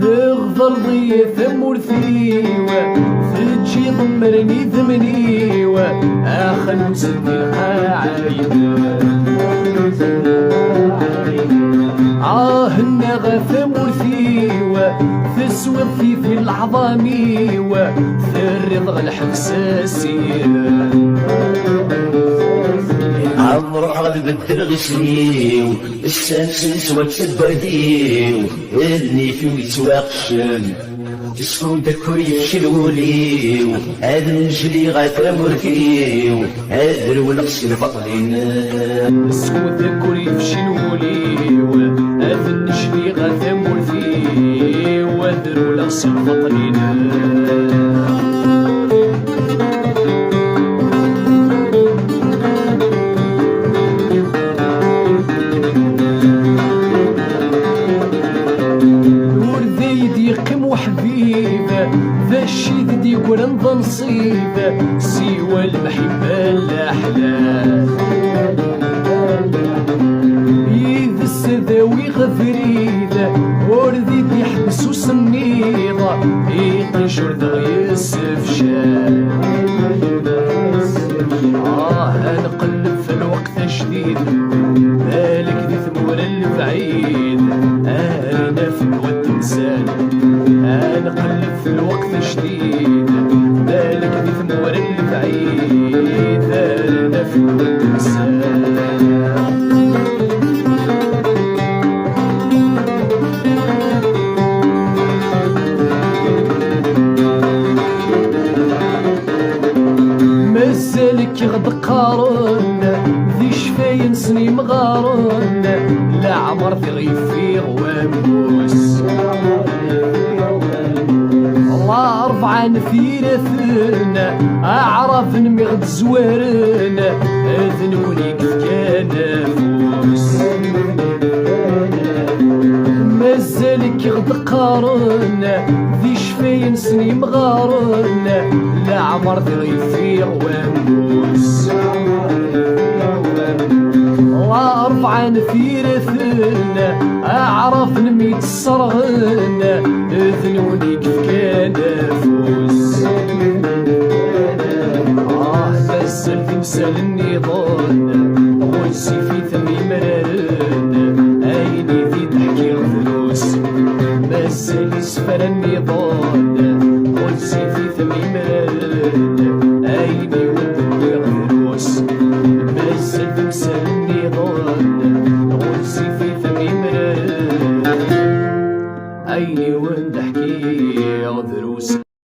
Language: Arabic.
تغفر ضيف مورثيوة تجي ضمرني ذمنيوة آخر نسد القاعدة النغف مورثيوة تسوض في العظاميوة ترض الحساسية عمرو غلب الدرغسنيو السنسنس وتسبرديو اللي فيه يتواقشن تسكون دكور يفشلوليو هاد نجلي غاثرة مركيو هاد ونقص البطلين تسكون دكور يفشلوليو هاد نجلي غاثرة مركيو هاد ونقص البطلين حبيبة ذا الشيد دي قرن ذا نصيبة سوى المحبة الأحلام يذ السذاوي غفريدة وردي دي حبس وسنيضة يقنشر ذا يسف شام نقلب في الوقت شديد بالك دي ثمور البعيد أنا في الود نسال نقلب في الوقت شديد بالك دي ثمور البعيد أنا في الود نسال مازالك غد قارن ذي شفاين سني مغارن لا عمر ذي غيفي غواموس الله أربعة نثير ثرنا أعرف نمي غد زوارنا أذن كوني كان فوس مازالك غد قارن ذي شفاين سني مغارن لا عمر ذي غيفي غواموس الله أربعة نثير ثرنا أعرف نمي تصرغنا ذنوني كيف كان فوس نزل تمثال النضال غنسي في ثمي مرارن أيني ذي تحكي الفلوس مازال يسفر النضال غنسي في ثمي مرارن أيني ودي الفلوس مازال تمثال النضال غنسي في ثمي مرارن أيني وندحكي غدروس